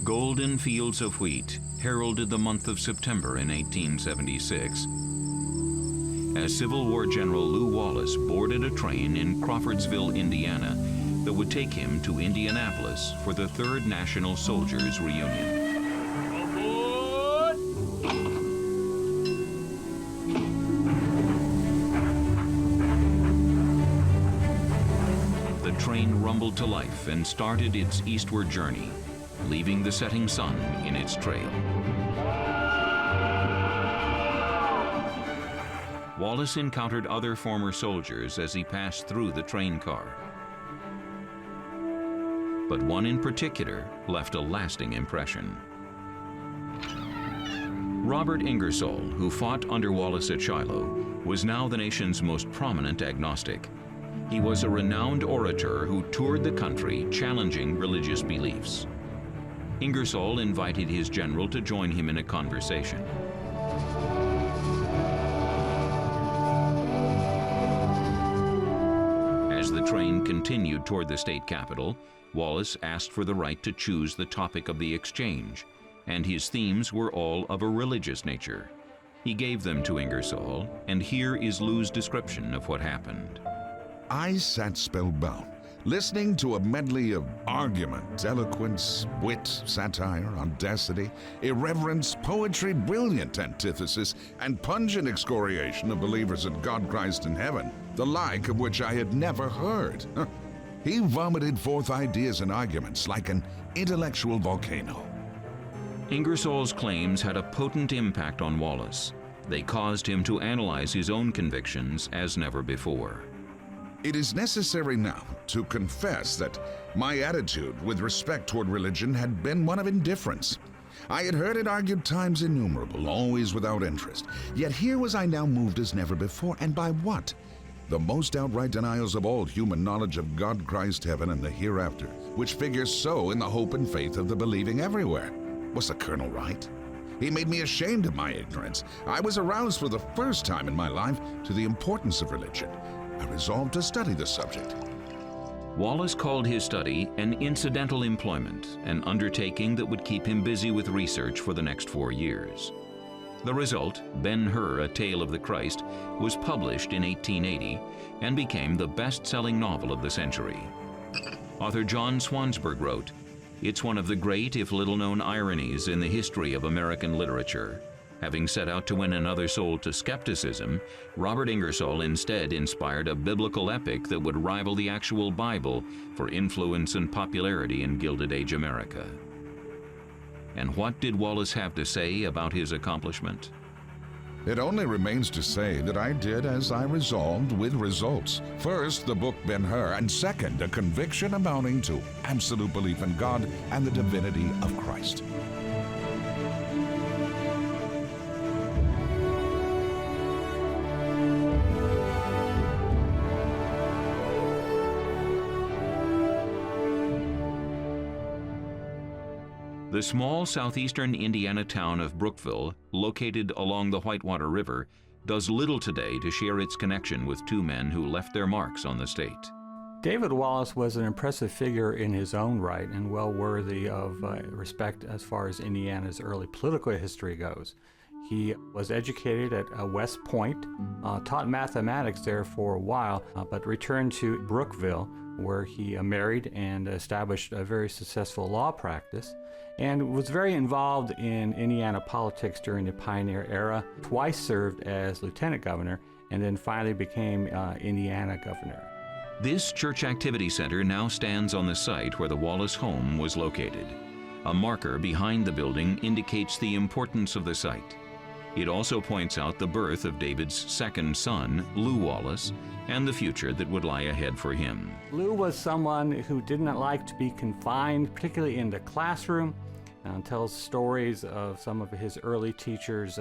golden fields of wheat heralded the month of September in 1876 as Civil War General Lew Wallace boarded a train in Crawfordsville, Indiana, that would take him to Indianapolis for the 3rd National Soldiers Reunion. The train rumbled to life and started its eastward journey, leaving the setting sun in its trail. Wallace encountered other former soldiers as he passed through the train car. But one in particular left a lasting impression. Robert Ingersoll, who fought under Wallace at Shiloh, was now the nation's most prominent agnostic. He was a renowned orator who toured the country challenging religious beliefs. Ingersoll invited his general to join him in a conversation. As the train continued toward the state capitol, Wallace asked for the right to choose the topic of the exchange, and his themes were all of a religious nature. He gave them to Ingersoll, and here is Lew's description of what happened. I sat spellbound, listening to a medley of argument, eloquence, wit, satire, audacity, irreverence, poetry, brilliant antithesis, and pungent excoriation of believers in God, Christ, and heaven, the like of which I had never heard. He vomited forth ideas and arguments like an intellectual volcano. Ingersoll's claims had a potent impact on Wallace. They caused him to analyze his own convictions as never before. It is necessary now to confess that my attitude with respect toward religion had been one of indifference. I had heard it argued times innumerable, always without interest. Yet here was I now moved as never before, and by what? The most outright denials of all human knowledge of God, Christ, heaven, and the hereafter, which figures so in the hope and faith of the believing everywhere. Was the colonel right? He made me ashamed of my ignorance. I was aroused for the first time in my life to the importance of religion. I resolved to study the subject. Wallace called his study an incidental employment, an undertaking that would keep him busy with research for the next 4 years. The result, Ben-Hur, A Tale of the Christ, was published in 1880 and became the best-selling novel of the century. Author John Swansburg wrote, "It's one of the great, if little-known ironies in the history of American literature. Having set out to win another soul to skepticism, Robert Ingersoll instead inspired a biblical epic that would rival the actual Bible for influence and popularity in Gilded Age America." And what did Wallace have to say about his accomplishment? It only remains to say that I did as I resolved, with results. First, the book Ben-Hur, and second, a conviction amounting to absolute belief in God and the divinity of Christ. The small southeastern Indiana town of Brookville, located along the Whitewater River, does little today to share its connection with two men who left their marks on the state. David Wallace was an impressive figure in his own right and well worthy of respect as far as Indiana's early political history goes. He was educated at West Point, taught mathematics there for a while, but returned to Brookville, where he married and established a very successful law practice, and was very involved in Indiana politics during the pioneer era, twice served as lieutenant governor, and then finally became Indiana governor. This church activity center now stands on the site where the Wallace home was located. A marker behind the building indicates the importance of the site. It also points out the birth of David's second son, Lew Wallace, and the future that would lie ahead for him. Lew was someone who did not like to be confined, particularly in the classroom, and tells stories of some of his early teachers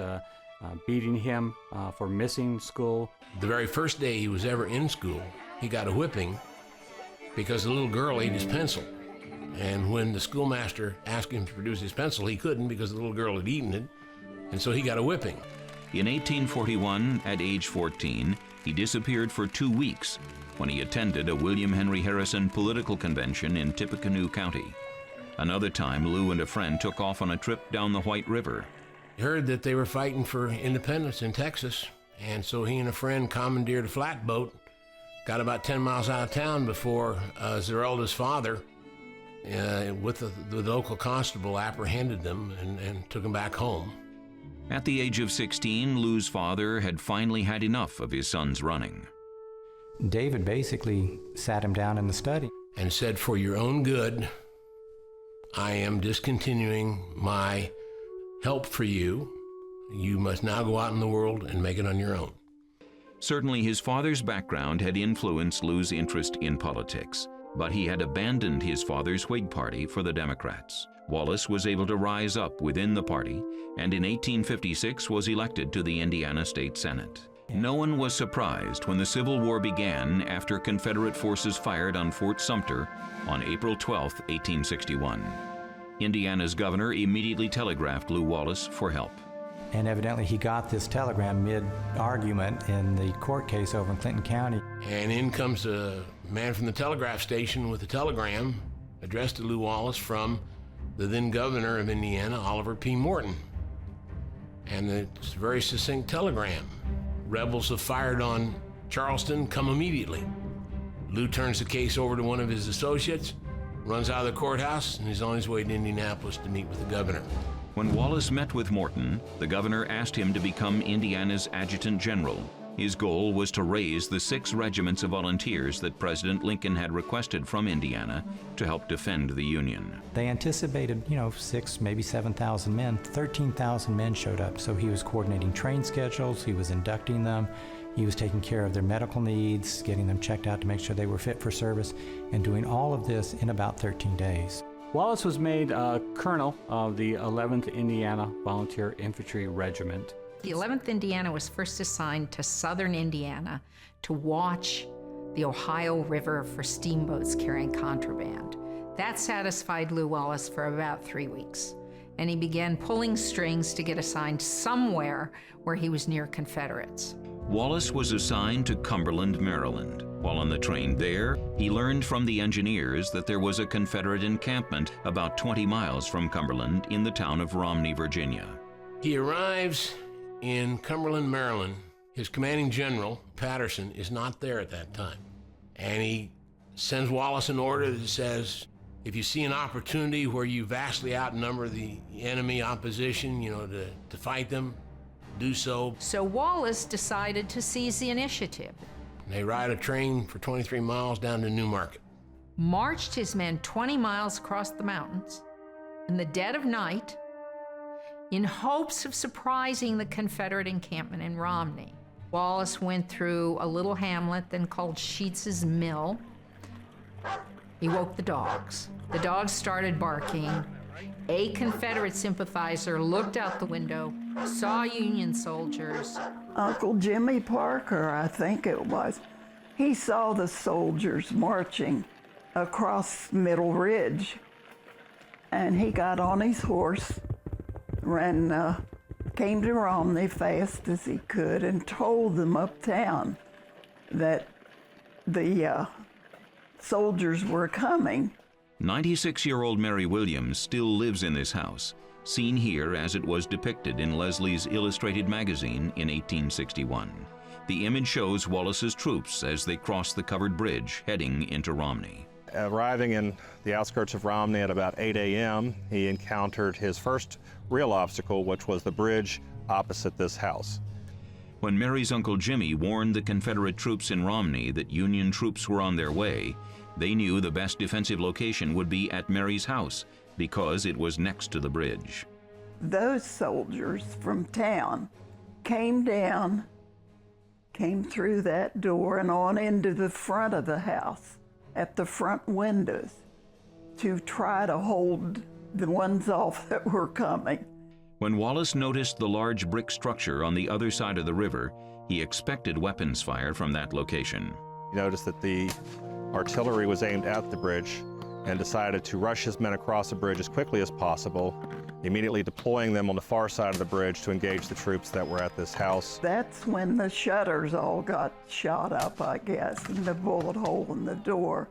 beating him for missing school. The very first day he was ever in school, he got a whipping because the little girl ate his pencil. And when the schoolmaster asked him to produce his pencil, he couldn't because the little girl had eaten it, and so he got a whipping. In 1841, at age 14, he disappeared for 2 weeks when he attended a William Henry Harrison political convention in Tippecanoe County. Another time, Lew and a friend took off on a trip down the White River. He heard that they were fighting for independence in Texas, and so he and a friend commandeered a flatboat, got about 10 miles out of town before Zerelda's father, with the local constable, apprehended them and took them back home. At the age of 16, Lew's father had finally had enough of his son's running. David basically sat him down in the study And said, for your own good, I am discontinuing my help for you. You must now go out in the world and make it on your own. Certainly his father's background had influenced Lew's interest in politics, but he had abandoned his father's Whig Party for the Democrats. Wallace was able to rise up within the party, and in 1856 was elected to the Indiana State Senate. No one was surprised when the Civil War began after Confederate forces fired on Fort Sumter on April 12, 1861. Indiana's governor immediately telegraphed Lew Wallace for help. And evidently he got this telegram mid-argument in the court case over in Clinton County. And in comes a man from the telegraph station with a telegram addressed to Lew Wallace from the then governor of Indiana, Oliver P. Morton. And it's a very succinct telegram. Rebels have fired on Charleston, come immediately. Lew turns the case over to one of his associates, runs out of the courthouse, and is on his way to Indianapolis to meet with the governor. When Wallace met with Morton, the governor asked him to become Indiana's adjutant general. His goal was to raise the 6 regiments of volunteers that President Lincoln had requested from Indiana to help defend the Union. They anticipated, 6, maybe 7,000 men. 13,000 men showed up, so he was coordinating train schedules, he was inducting them, he was taking care of their medical needs, getting them checked out to make sure they were fit for service, and doing all of this in about 13 days. Wallace was made colonel of the 11th Indiana Volunteer Infantry Regiment. The 11th Indiana was first assigned to southern Indiana to watch the Ohio River for steamboats carrying contraband. That satisfied Lew Wallace for about 3 weeks, and he began pulling strings to get assigned somewhere where he was near Confederates. Wallace was assigned to Cumberland, Maryland. While on the train there, he learned from the engineers that there was a Confederate encampment about 20 miles from Cumberland in the town of Romney, Virginia. He arrives in Cumberland, Maryland. His commanding general, Patterson, is not there at that time. And he sends Wallace an order that says, if you see an opportunity where you vastly outnumber the enemy opposition, to fight them, do so. So Wallace decided to seize the initiative. They ride a train for 23 miles down to Newmarket. Marched his men 20 miles across the mountains in the dead of night in hopes of surprising the Confederate encampment in Romney. Wallace went through a little hamlet then called Sheets's Mill. He woke the dogs. The dogs started barking. A Confederate sympathizer looked out the window, saw Union soldiers. Uncle Jimmy Parker, I think it was, he saw the soldiers marching across Middle Ridge, and he got on his horse, came to Romney fast as he could, and told them uptown that the soldiers were coming. 96-year-old Mary Williams still lives in this house, seen here as it was depicted in Leslie's Illustrated Magazine in 1861. The image shows Wallace's troops as they cross the covered bridge heading into Romney. Arriving in the outskirts of Romney at about 8 a.m., he encountered his first real obstacle, which was the bridge opposite this house. When Mary's Uncle Jimmy warned the Confederate troops in Romney that Union troops were on their way, they knew the best defensive location would be at Mary's house because it was next to the bridge. Those soldiers from town came down, came through that door and on into the front of the house at the front windows to try to hold the ones off that were coming. When Wallace noticed the large brick structure on the other side of the river, he expected weapons fire from that location. He noticed that the artillery was aimed at the bridge and decided to rush his men across the bridge as quickly as possible, immediately deploying them on the far side of the bridge to engage the troops that were at this house. That's when the shutters all got shot up, I guess, and the bullet hole in the door.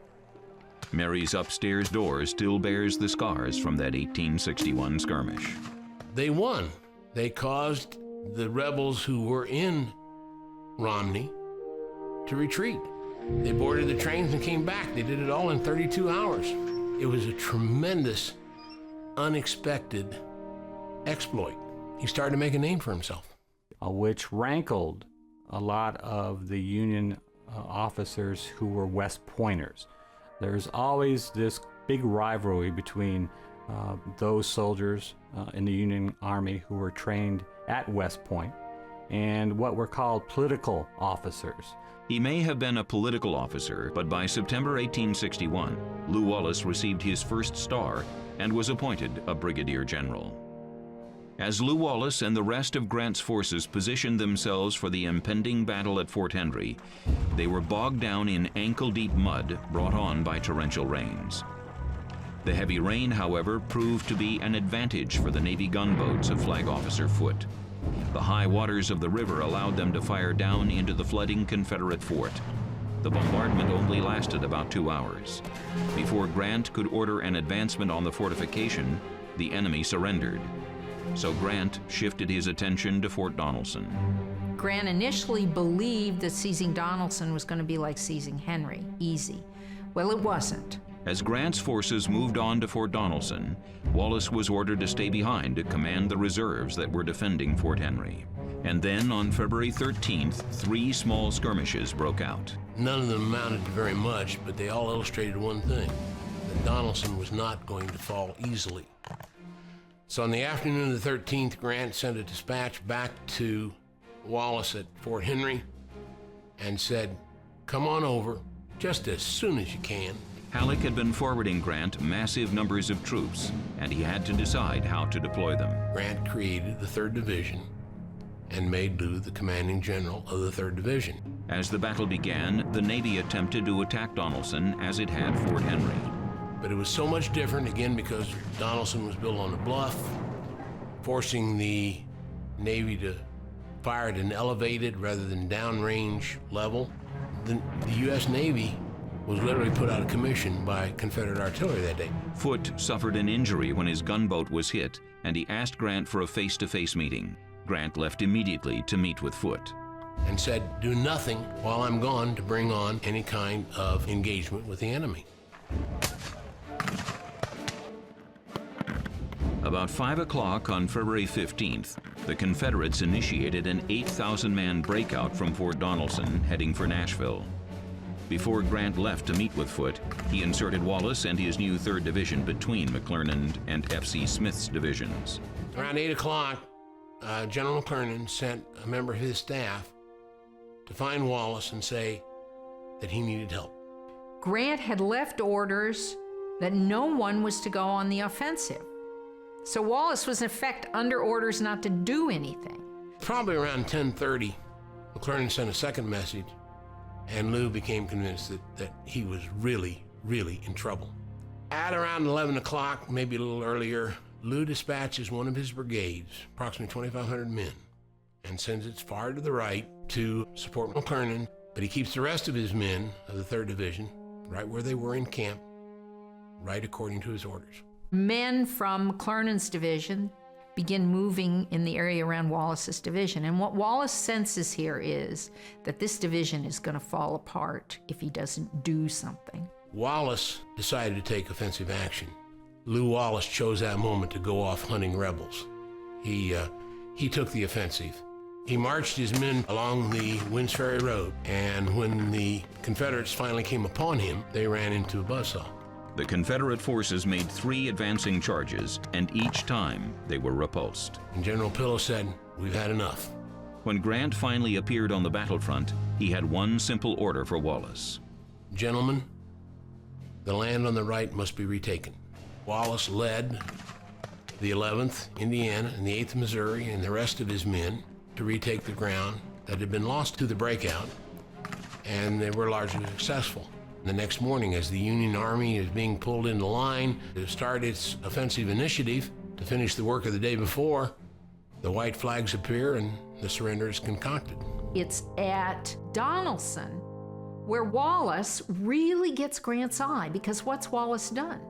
Mary's upstairs door still bears the scars from that 1861 skirmish. They won. They caused the rebels who were in Romney to retreat. They boarded the trains and came back. They did it all in 32 hours. It was a tremendous, unexpected exploit. He started to make a name for himself. Which rankled a lot of the Union officers who were West Pointers. There's always this big rivalry between those soldiers in the Union Army who were trained at West Point and what were called political officers. He may have been a political officer, but by September 1861, Lew Wallace received his first star and was appointed a brigadier general. As Lew Wallace and the rest of Grant's forces positioned themselves for the impending battle at Fort Henry, they were bogged down in ankle-deep mud brought on by torrential rains. The heavy rain, however, proved to be an advantage for the Navy gunboats of Flag Officer Foote. The high waters of the river allowed them to fire down into the flooding Confederate fort. The bombardment only lasted about 2 hours. Before Grant could order an advancement on the fortification, the enemy surrendered. So Grant shifted his attention to Fort Donelson. Grant initially believed that seizing Donelson was going to be like seizing Henry, easy. Well, it wasn't. As Grant's forces moved on to Fort Donelson, Wallace was ordered to stay behind to command the reserves that were defending Fort Henry. And then on February 13th, 3 small skirmishes broke out. None of them amounted to very much, but they all illustrated one thing, that Donelson was not going to fall easily. So on the afternoon of the 13th, Grant sent a dispatch back to Wallace at Fort Henry and said, "Come on over just as soon as you can." Halleck had been forwarding Grant massive numbers of troops, and he had to decide how to deploy them. Grant created the 3rd Division and made Lew the commanding general of the 3rd Division. As the battle began, the Navy attempted to attack Donelson as it had Fort Henry. But it was so much different, again, because Donelson was built on a bluff, forcing the Navy to fire at an elevated rather than downrange level. The U.S. Navy was literally put out of commission by Confederate artillery that day. Foote suffered an injury when his gunboat was hit, and he asked Grant for a face-to-face meeting. Grant left immediately to meet with Foote. And said, "Do nothing while I'm gone to bring on any kind of engagement with the enemy." About 5 o'clock on February 15th, the Confederates initiated an 8,000-man breakout from Fort Donelson, heading for Nashville. Before Grant left to meet with Foote, he inserted Wallace and his new 3rd Division between McClernand and F.C. Smith's divisions. Around 8 o'clock, General McClernand sent a member of his staff to find Wallace and say that he needed help. Grant had left orders that no one was to go on the offensive. So Wallace was in effect under orders not to do anything. Probably around 10:30, McClernand sent a second message, and Lew became convinced that he was really, really in trouble. At around 11 o'clock, maybe a little earlier, Lew dispatches one of his brigades, approximately 2,500 men, and sends it far to the right to support McClernand, but he keeps the rest of his men of the 3rd Division right where they were in camp, right according to his orders. Men from McClernand's division begin moving in the area around Wallace's division. And what Wallace senses here is that this division is going to fall apart if he doesn't do something. Wallace decided to take offensive action. Lew Wallace chose that moment to go off hunting rebels. He took the offensive. He marched his men along the Winds Ferry Road, and when the Confederates finally came upon him, they ran into a buzzsaw. The Confederate forces made 3 advancing charges, and each time they were repulsed. And General Pillow said, "We've had enough." When Grant finally appeared on the battlefront, he had one simple order for Wallace. "Gentlemen, the land on the right must be retaken." Wallace led the 11th Indiana and the 8th Missouri and the rest of his men to retake the ground that had been lost to the breakout, and they were largely successful. The next morning, as the Union Army is being pulled into line to start its offensive initiative to finish the work of the day before, the white flags appear and the surrender is concocted. It's at Donelson where Wallace really gets Grant's eye, because what's Wallace done?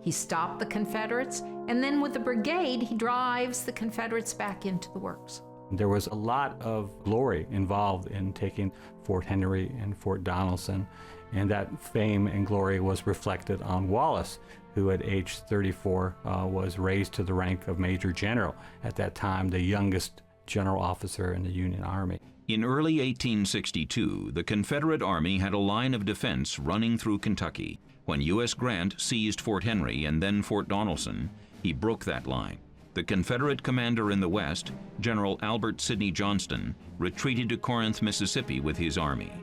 He stopped the Confederates, and then with the brigade, he drives the Confederates back into the works. There was a lot of glory involved in taking Fort Henry and Fort Donelson, and that fame and glory was reflected on Wallace, who at age 34 was raised to the rank of Major General, at that time the youngest general officer in the Union Army. In early 1862, the Confederate Army had a line of defense running through Kentucky. When U.S. Grant seized Fort Henry and then Fort Donelson, he broke that line. The Confederate commander in the West, General Albert Sidney Johnston, retreated to Corinth, Mississippi with his army.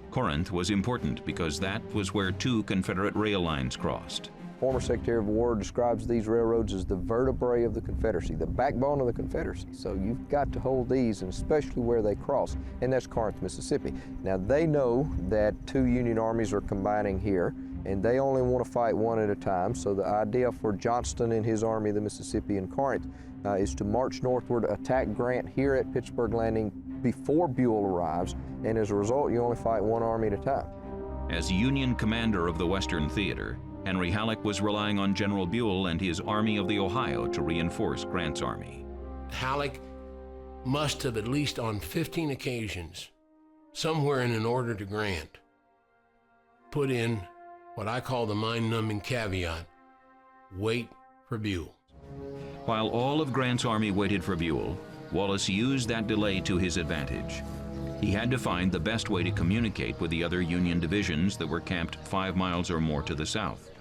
Corinth was important because that was where two Confederate rail lines crossed. Former Secretary of War describes these railroads as the vertebrae of the Confederacy, the backbone of the Confederacy. So you've got to hold these, and especially where they cross, and that's Corinth, Mississippi. Now they know that two Union armies are combining here, and they only want to fight one at a time. So the idea for Johnston and his army, the Mississippi and Corinth, is to march northward, attack Grant here at Pittsburgh Landing before Buell arrives, and as a result, you only fight one army at a time. As Union commander of the Western Theater, Henry Halleck was relying on General Buell and his Army of the Ohio to reinforce Grant's army. Halleck must have, at least on 15 occasions, somewhere in an order to Grant, put in what I call the mind-numbing caveat: wait for Buell. While all of Grant's army waited for Buell, Wallace used that delay to his advantage. He had to find the best way to communicate with the other Union divisions that were camped 5 miles or more to the south.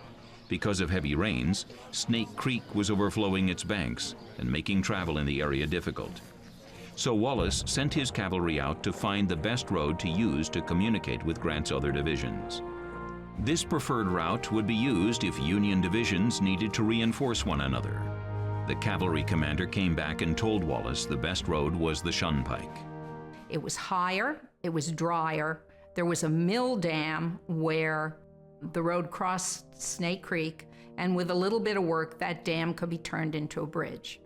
Because of heavy rains, Snake Creek was overflowing its banks and making travel in the area difficult. So Wallace sent his cavalry out to find the best road to use to communicate with Grant's other divisions. This preferred route would be used if Union divisions needed to reinforce one another. The cavalry commander came back and told Wallace the best road was the Shunpike. It was higher, it was drier, there was a mill dam where the road crossed Snake Creek, and with a little bit of work, that dam could be turned into a bridge.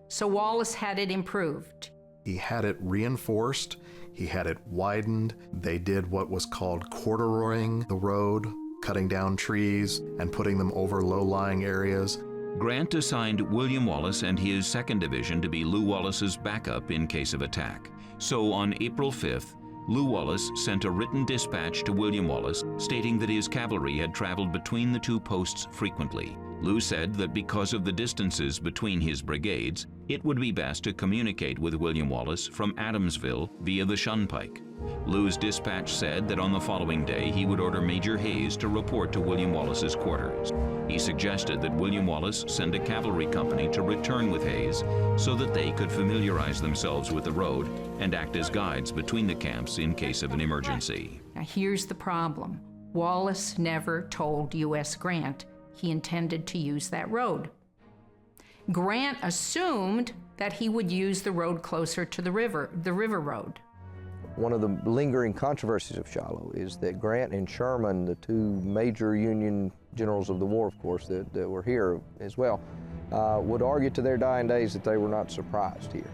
So Wallace had it improved. He had it reinforced, he had it widened. They did what was called corduroying the road, cutting down trees and putting them over low-lying areas. Grant assigned William Wallace and his 2nd Division to be Lew Wallace's backup in case of attack. So on April 5th, Lew Wallace sent a written dispatch to William Wallace stating that his cavalry had traveled between the two posts frequently. Lew said that because of the distances between his brigades, it would be best to communicate with William Wallace from Adamsville via the Shunpike. Lew's dispatch said that on the following day he would order Major Hayes to report to William Wallace's quarters. He suggested that William Wallace send a cavalry company to return with Hayes so that they could familiarize themselves with the road and act as guides between the camps in case of an emergency. Now here's the problem. Wallace never told U.S. Grant he intended to use that road. Grant assumed that he would use the road closer to the river road. One of the lingering controversies of Shiloh is that Grant and Sherman, the two major Union generals of the war, of course, that were here as well, would argue to their dying days that they were not surprised here.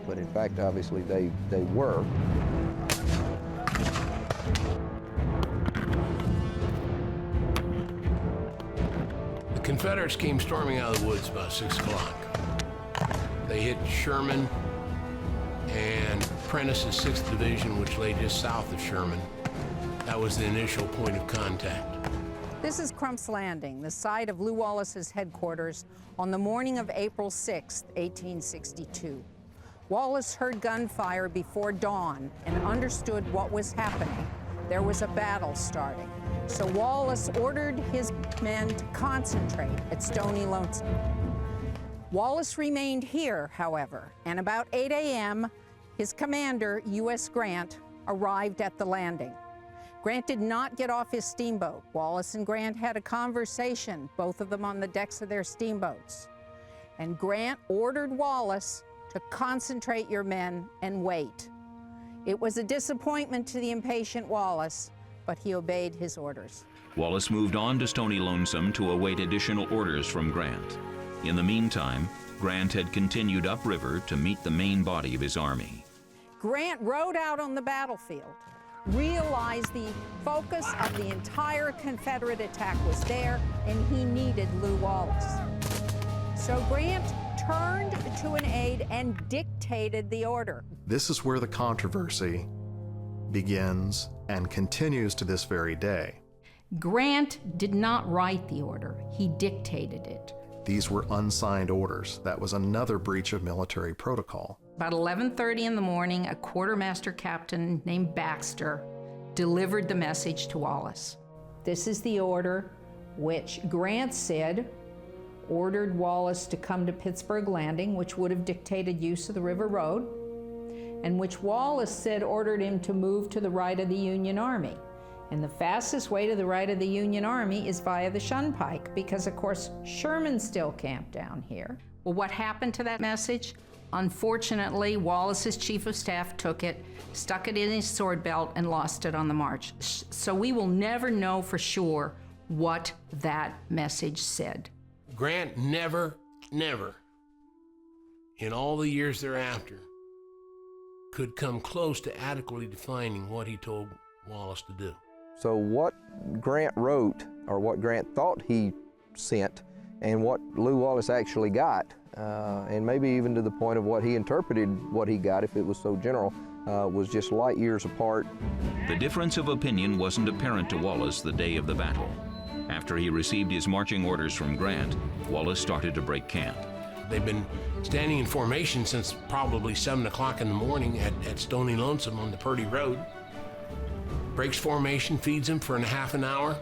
But in fact, obviously, they were. The Confederates came storming out of the woods about 6 o'clock. They hit Sherman and Prentice's 6th Division, which lay just south of Sherman. That was the initial point of contact. This is Crump's Landing, the site of Lew Wallace's headquarters on the morning of April 6, 1862. Wallace heard gunfire before dawn and understood what was happening. There was a battle starting. So Wallace ordered his men to concentrate at Stony Lonesome. Wallace remained here, however, and about 8 a.m., his commander, U.S. Grant, arrived at the landing. Grant did not get off his steamboat. Wallace and Grant had a conversation, both of them on the decks of their steamboats. And Grant ordered Wallace to concentrate your men and wait. It was a disappointment to the impatient Wallace, but he obeyed his orders. Wallace moved on to Stony Lonesome to await additional orders from Grant. In the meantime, Grant had continued upriver to meet the main body of his army. Grant rode out on the battlefield. realized the focus of the entire Confederate attack was there, and he needed Lew Wallace. So Grant turned to an aide and dictated the order. This is where the controversy begins and continues to this very day. Grant did not write the order, he dictated it. These were unsigned orders. That was another breach of military protocol. About 11:30 in the morning, a quartermaster captain named Baxter delivered the message to Wallace. This is the order which Grant said ordered Wallace to come to Pittsburgh Landing, which would have dictated use of the River Road, and which Wallace said ordered him to move to the right of the Union Army. And the fastest way to the right of the Union Army is via the Shunpike, because of course Sherman's still camped down here. Well, what happened to that message? Unfortunately, Wallace's chief of staff took it, stuck it in his sword belt, and lost it on the march. So we will never know for sure what that message said. Grant never, in all the years thereafter, could come close to adequately defining what he told Wallace to do. So what Grant wrote, or what Grant thought he sent, and what Lew Wallace actually got, and maybe even to the point of what he interpreted what he got, if it was so general, was just light years apart. The difference of opinion wasn't apparent to Wallace the day of the battle. After he received his marching orders from Grant, Wallace started to break camp. They've been standing in formation since probably 7 o'clock in the morning at Stony Lonesome on the Purdy Road. Breaks formation, feeds them for half an hour,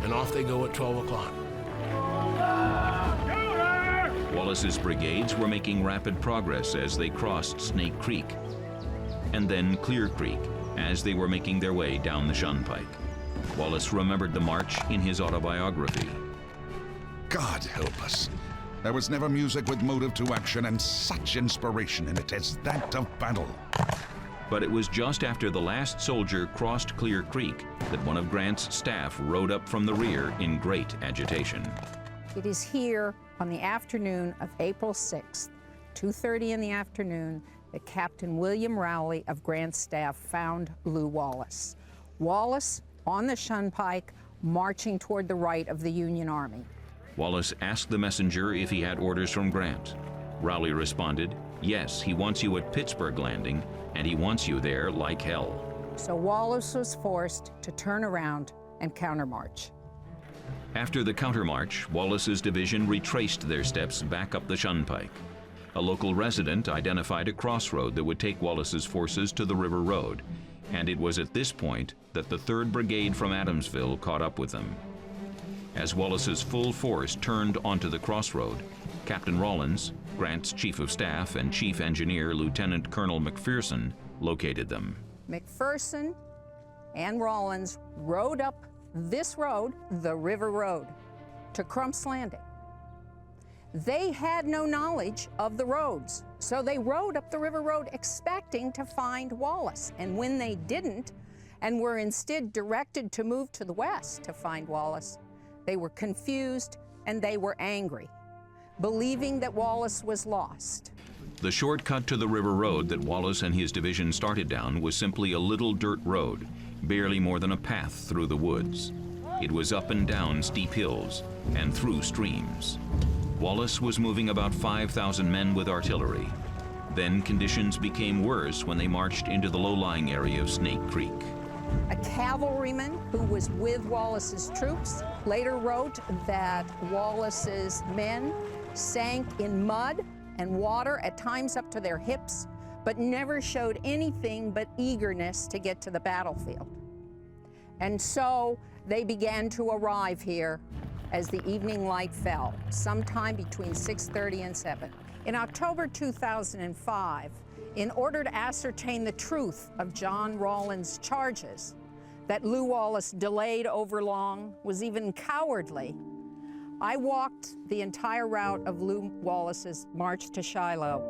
and off they go at 12 o'clock. Wallace's brigades were making rapid progress as they crossed Snake Creek, and then Clear Creek as they were making their way down the Shunpike. Wallace remembered the march in his autobiography. God help us. There was never music with motive to action and such inspiration in it as that of battle. But it was just after the last soldier crossed Clear Creek that one of Grant's staff rode up from the rear in great agitation. It is here on the afternoon of April 6th, 2:30 in the afternoon, that Captain William Rowley of Grant's staff found Lew Wallace. Wallace on the Shunpike, marching toward the right of the Union Army. Wallace asked the messenger if he had orders from Grant. Rowley responded, "Yes, he wants you at Pittsburgh Landing, and he wants you there like hell." So Wallace was forced to turn around and countermarch. After the countermarch, Wallace's division retraced their steps back up the Shunpike. A local resident identified a crossroad that would take Wallace's forces to the River Road, and it was at this point that the 3rd Brigade from Adamsville caught up with them. As Wallace's full force turned onto the crossroad, Captain Rawlins, Grant's chief of staff, and chief engineer Lieutenant Colonel McPherson located them. McPherson and Rawlins rode up this road, the River Road, to Crump's Landing. They had no knowledge of the roads, so they rode up the River Road expecting to find Wallace. And when they didn't, and were instead directed to move to the west to find Wallace, they were confused and they were angry, believing that Wallace was lost. The shortcut to the River Road that Wallace and his division started down was simply a little dirt road, barely more than a path through the woods. It was up and down steep hills and through streams. Wallace was moving about 5,000 men with artillery. Then conditions became worse when they marched into the low-lying area of Snake Creek. A cavalryman who was with Wallace's troops later wrote that Wallace's men sank in mud and water, at times up to their hips, but never showed anything but eagerness to get to the battlefield. And so they began to arrive here as the evening light fell, sometime between 6:30 and 7. In October 2005, in order to ascertain the truth of John Rawlins' charges, that Lew Wallace delayed overlong, was even cowardly, I walked the entire route of Lew Wallace's march to Shiloh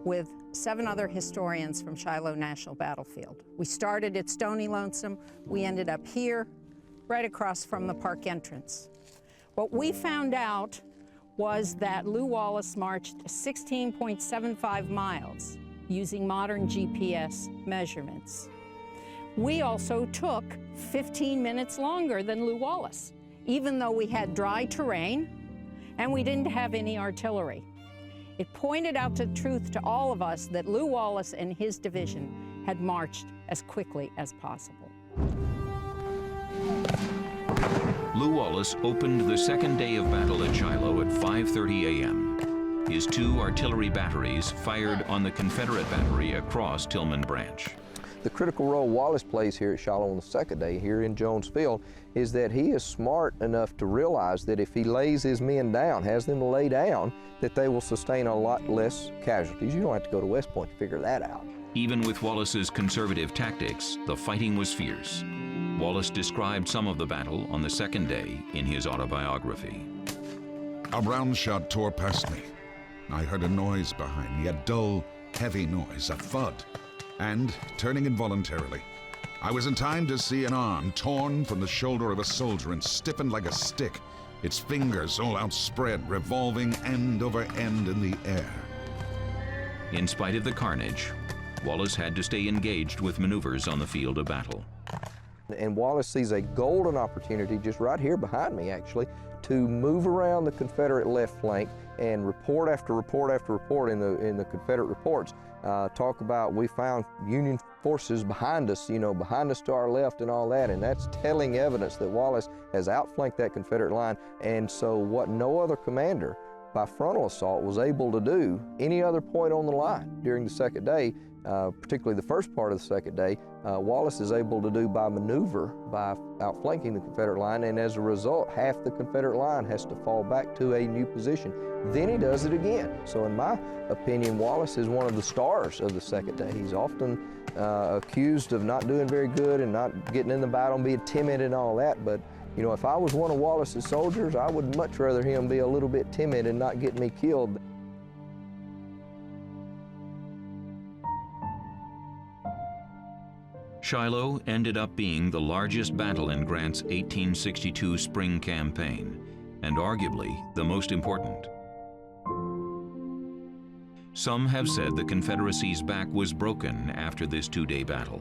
with 7 other historians from Shiloh National Battlefield. We started at Stony Lonesome. We ended up here, right across from the park entrance. What we found out was that Lew Wallace marched 16.75 miles using modern GPS measurements. We also took 15 minutes longer than Lew Wallace, even though we had dry terrain and we didn't have any artillery. It pointed out the truth to all of us that Lew Wallace and his division had marched as quickly as possible. Lew Wallace opened the second day of battle at Shiloh at 5:30 a.m. His 2 artillery batteries fired on the Confederate battery across Tillman Branch. The critical role Wallace plays here at Shiloh on the second day, here in Jones Field, is that he is smart enough to realize that if he lays his men down, has them lay down, that they will sustain a lot less casualties. You don't have to go to West Point to figure that out. Even with Wallace's conservative tactics, the fighting was fierce. Wallace described some of the battle on the second day in his autobiography. A round shot tore past me. I heard a noise behind me, a dull, heavy noise, a thud. And, turning involuntarily, I was in time to see an arm torn from the shoulder of a soldier and stiffened like a stick, its fingers all outspread, revolving end over end in the air. In spite of the carnage, Wallace had to stay engaged with maneuvers on the field of battle. And Wallace sees a golden opportunity just right here behind me, actually, to move around the Confederate left flank and report after report after report in the Confederate reports talk about we found Union forces behind us, behind us to our left and all that, and that's telling evidence that Wallace has outflanked that Confederate line. And so what no other commander by frontal assault was able to do any other point on the line during the second day, particularly the first part of the second day, Wallace is able to do by maneuver, by outflanking the Confederate line, and as a result, half the Confederate line has to fall back to a new position. Then he does it again. So in my opinion, Wallace is one of the stars of the second day. He's often accused of not doing very good and not getting in the battle and being timid and all that, but if I was one of Wallace's soldiers, I would much rather him be a little bit timid and not get me killed. Shiloh ended up being the largest battle in Grant's 1862 spring campaign, and arguably the most important. Some have said the Confederacy's back was broken after this 2-day battle.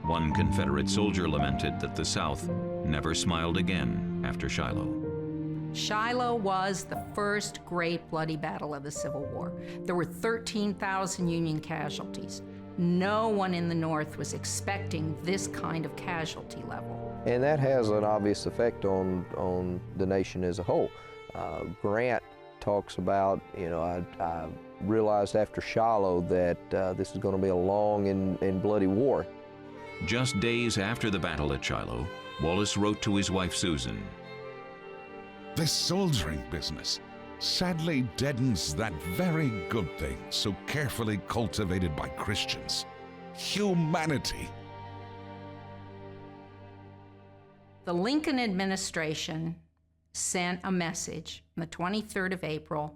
One Confederate soldier lamented that the South never smiled again after Shiloh. Shiloh was the first great bloody battle of the Civil War. There were 13,000 Union casualties. No one in the North was expecting this kind of casualty level. And that has an obvious effect on the nation as a whole. Grant talks about, I realized after Shiloh that this is going to be a long and bloody war. Just days after the battle at Shiloh, Wallace wrote to his wife Susan, This soldiering business sadly deadens that very good thing so carefully cultivated by Christians, humanity. The Lincoln administration sent a message on the 23rd of April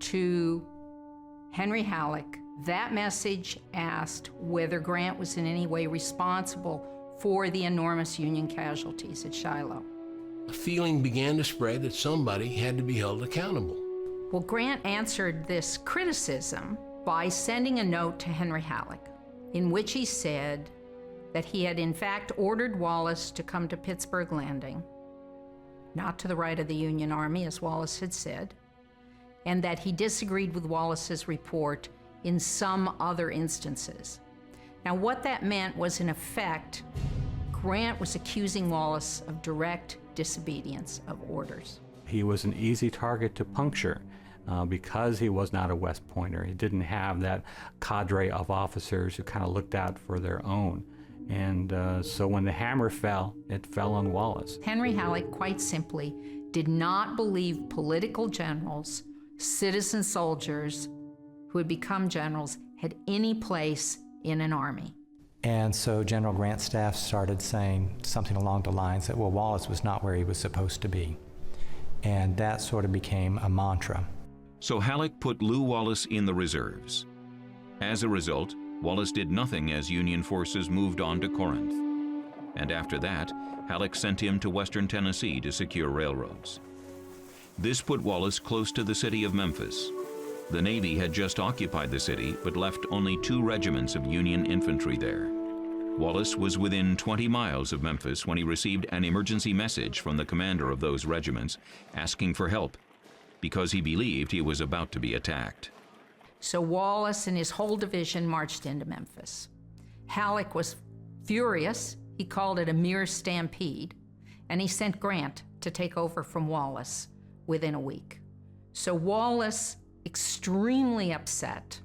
to Henry Halleck. That message asked whether Grant was in any way responsible for the enormous Union casualties at Shiloh. A feeling began to spread that somebody had to be held accountable. Well, Grant answered this criticism by sending a note to Henry Halleck, in which he said that he had in fact ordered Wallace to come to Pittsburgh Landing, not to the right of the Union Army, as Wallace had said, and that he disagreed with Wallace's report in some other instances. Now, what that meant was, in effect, Grant was accusing Wallace of direct disobedience of orders. He was an easy target to puncture because he was not a West Pointer. He didn't have that cadre of officers who kind of looked out for their own. And so when the hammer fell, it fell on Wallace. Henry Halleck, quite simply, did not believe political generals, citizen soldiers who had become generals, had any place in an army. And so General Grant's staff started saying something along the lines that, well, Wallace was not where he was supposed to be. And that sort of became a mantra. So Halleck put Lew Wallace in the reserves. As a result, Wallace did nothing as Union forces moved on to Corinth. And after that, Halleck sent him to western Tennessee to secure railroads. This put Wallace close to the city of Memphis. The Navy had just occupied the city, but left only 2 regiments of Union infantry there. Wallace was within 20 miles of Memphis when he received an emergency message from the commander of those regiments asking for help because he believed he was about to be attacked. So Wallace and his whole division marched into Memphis. Halleck was furious. He called it a mere stampede, and he sent Grant to take over from Wallace within a week. So Wallace, extremely upset,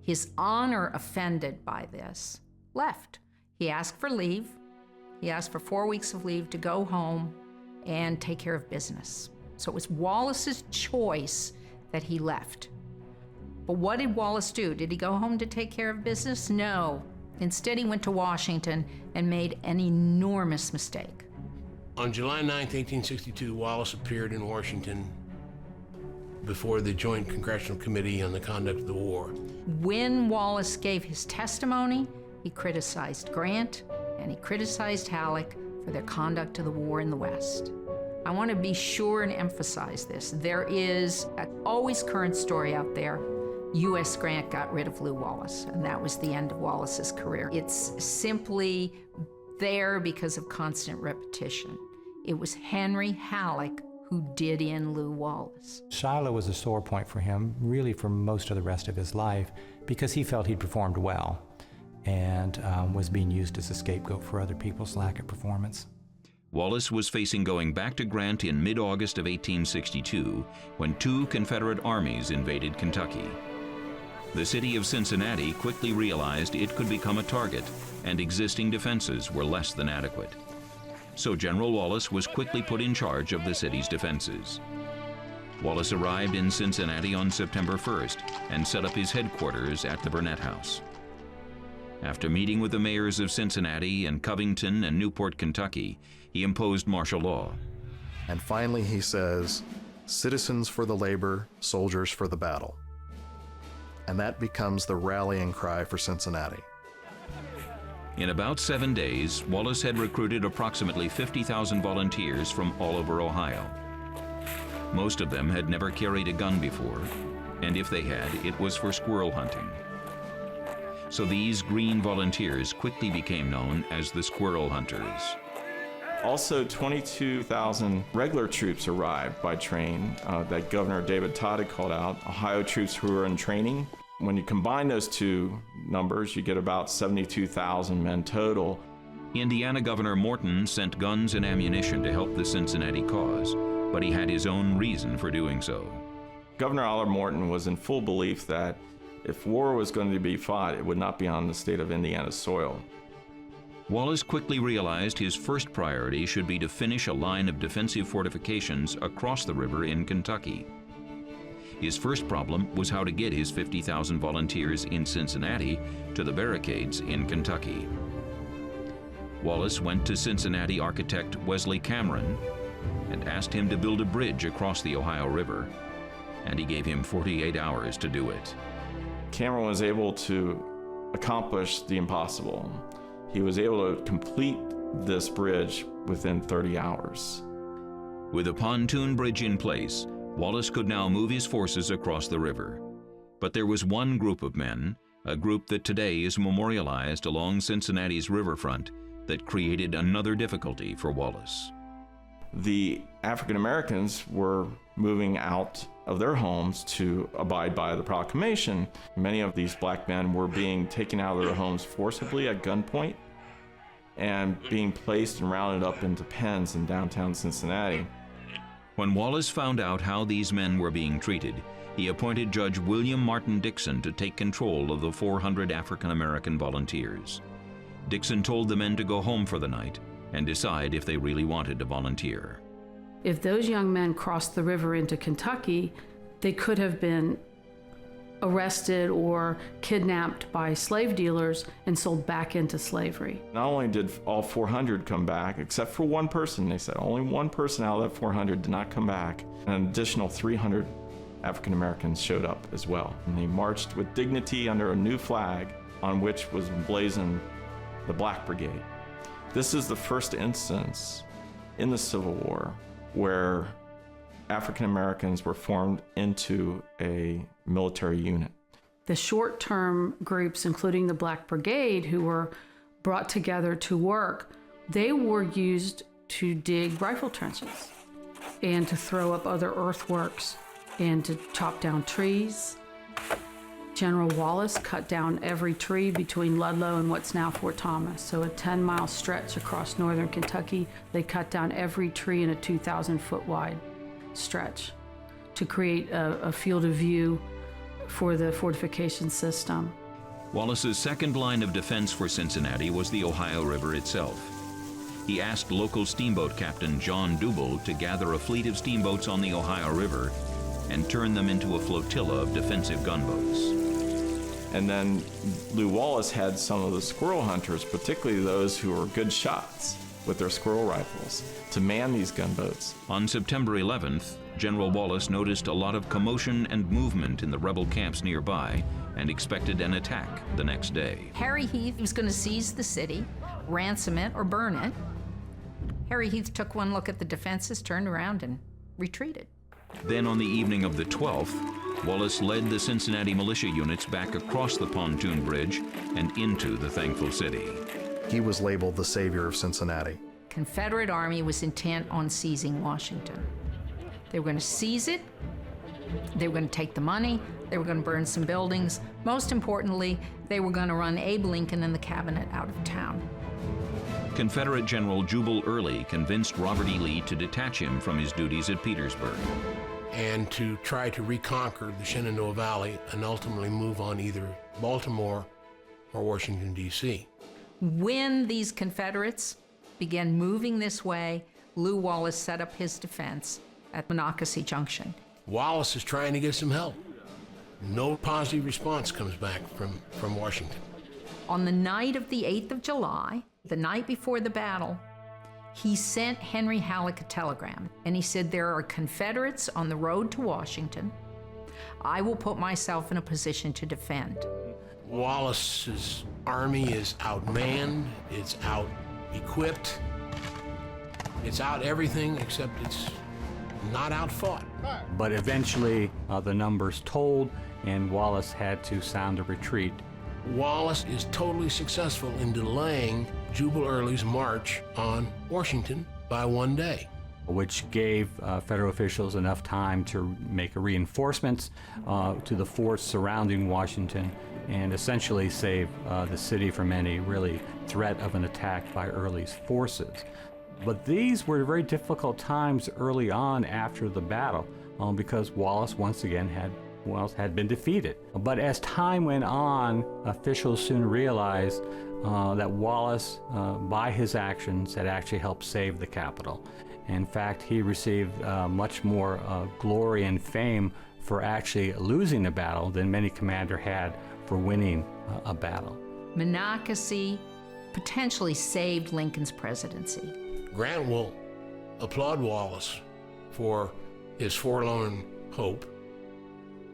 his honor offended by this, left. He asked for leave. He asked for 4 weeks of leave to go home and take care of business. So it was Wallace's choice that he left. But what did Wallace do? Did he go home to take care of business? No. Instead, he went to Washington and made an enormous mistake. On July 9, 1862, Wallace appeared in Washington before the Joint Congressional Committee on the Conduct of the War. When Wallace gave his testimony, he criticized Grant and he criticized Halleck for their conduct of the war in the West. I want to be sure and emphasize this. There is an always current story out there. U.S. Grant got rid of Lew Wallace, and that was the end of Wallace's career. It's simply there because of constant repetition. It was Henry Halleck who did in Lew Wallace. Shiloh was a sore point for him, really for most of the rest of his life, because he felt he'd performed well and was being used as a scapegoat for other people's lack of performance. Wallace was facing going back to Grant in mid-August of 1862 when 2 Confederate armies invaded Kentucky. The city of Cincinnati quickly realized it could become a target, and existing defenses were less than adequate. So General Wallace was quickly put in charge of the city's defenses. Wallace arrived in Cincinnati on September 1st and set up his headquarters at the Burnett House. After meeting with the mayors of Cincinnati and Covington and Newport, Kentucky, he imposed martial law. And finally he says, "Citizens for the labor, soldiers for the battle." And that becomes the rallying cry for Cincinnati. In about 7 days, Wallace had recruited approximately 50,000 volunteers from all over Ohio. Most of them had never carried a gun before, and if they had, it was for squirrel hunting. So these green volunteers quickly became known as the Squirrel Hunters. Also, 22,000 regular troops arrived by train that Governor David Todd had called out, Ohio troops who were in training. When you combine those two numbers, you get about 72,000 men total. Indiana Governor Morton sent guns and ammunition to help the Cincinnati cause, but he had his own reason for doing so. Governor Oliver Morton was in full belief that if war was going to be fought, it would not be on the state of Indiana's soil. Wallace quickly realized his first priority should be to finish a line of defensive fortifications across the river in Kentucky. His first problem was how to get his 50,000 volunteers in Cincinnati to the barricades in Kentucky. Wallace went to Cincinnati architect Wesley Cameron and asked him to build a bridge across the Ohio River, and he gave him 48 hours to do it. Cameron was able to accomplish the impossible. He was able to complete this bridge within 30 hours. With a pontoon bridge in place, Wallace could now move his forces across the river. But there was one group of men, a group that today is memorialized along Cincinnati's riverfront, that created another difficulty for Wallace. The African Americans were moving out of their homes to abide by the proclamation. Many of these black men were being taken out of their homes forcibly at gunpoint and being placed and rounded up into pens in downtown Cincinnati. When Wallace found out how these men were being treated, he appointed Judge William Martin Dixon to take control of the 400 African American volunteers. Dixon told the men to go home for the night and decide if they really wanted to volunteer. If those young men crossed the river into Kentucky, they could have been arrested or kidnapped by slave dealers and sold back into slavery. Not only did all 400 come back, except for one person, they said only one person out of that 400 did not come back. An additional 300 African Americans showed up as well. And they marched with dignity under a new flag on which was emblazoned the Black Brigade. This is the first instance in the Civil War where African Americans were formed into a military unit. The short-term groups, including the Black Brigade, who were brought together to work, they were used to dig rifle trenches and to throw up other earthworks and to chop down trees. General Wallace cut down every tree between Ludlow and what's now Fort Thomas. So a 10-mile stretch across northern Kentucky, they cut down every tree in a 2,000-foot wide stretch to create a field of view for the fortification system. Wallace's second line of defense for Cincinnati was the Ohio River itself. He asked local steamboat captain John Duble to gather a fleet of steamboats on the Ohio River and turn them into a flotilla of defensive gunboats. And then Lew Wallace had some of the squirrel hunters, particularly those who were good shots with their squirrel rifles, to man these gunboats. On September 11th, General Wallace noticed a lot of commotion and movement in the rebel camps nearby and expected an attack the next day. Harry Heath was going to seize the city, ransom it, or burn it. Harry Heath took one look at the defenses, turned around, and retreated. Then on the evening of the 12th, Wallace led the Cincinnati militia units back across the pontoon bridge and into the thankful city. He was labeled the savior of Cincinnati. Confederate Army was intent on seizing Washington. They were going to seize it, they were going to take the money, they were going to burn some buildings. Most importantly, they were going to run Abe Lincoln and the cabinet out of town. Confederate General Jubal Early convinced Robert E. Lee to detach him from his duties at Petersburg and to try to reconquer the Shenandoah Valley and ultimately move on either Baltimore or Washington, D.C. When these Confederates began moving this way, Lew Wallace set up his defense at Monocacy Junction. Wallace is trying to get some help. No positive response comes back from Washington. On the night of the 8th of July, the night before the battle, he sent Henry Halleck a telegram, and he said, "There are Confederates on the road to Washington. I will put myself in a position to defend." Wallace's army is outmanned, it's out-equipped, it's out everything except it's not outfought. But eventually the numbers told, and Wallace had to sound a retreat. Wallace is totally successful in delaying Jubal Early's march on Washington by 1 day, which gave federal officials enough time to make reinforcements to the forts surrounding Washington and essentially save the city from any really threat of an attack by Early's forces. But these were very difficult times early on after the battle because Wallace once again had been defeated. But as time went on, officials soon realized that Wallace, by his actions, had actually helped save the capital. In fact, he received much more glory and fame for actually losing the battle than many commander had for winning a battle. Monocacy potentially saved Lincoln's presidency. Grant will applaud Wallace for his forlorn hope,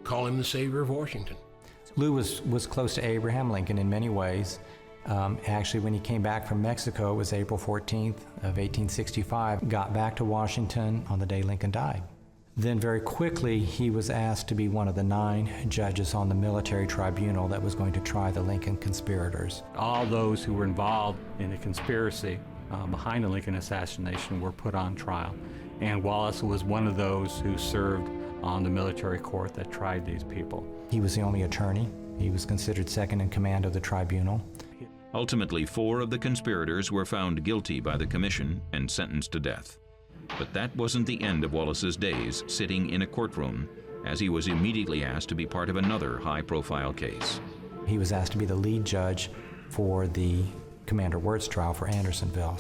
call him the savior of Washington. Lew was close to Abraham Lincoln in many ways. Actually, when he came back from Mexico, it was April 14th of 1865, got back to Washington on the day Lincoln died. Then very quickly, he was asked to be one of the 9 judges on the military tribunal that was going to try the Lincoln conspirators. All those who were involved in the conspiracy behind the Lincoln assassination were put on trial. And Wallace was one of those who served on the military court that tried these people. He was the only attorney. He was considered second in command of the tribunal. Ultimately, 4 of the conspirators were found guilty by the commission and sentenced to death. But that wasn't the end of Wallace's days sitting in a courtroom, as he was immediately asked to be part of another high-profile case. He was asked to be the lead judge for the Commander Wirtz trial for Andersonville.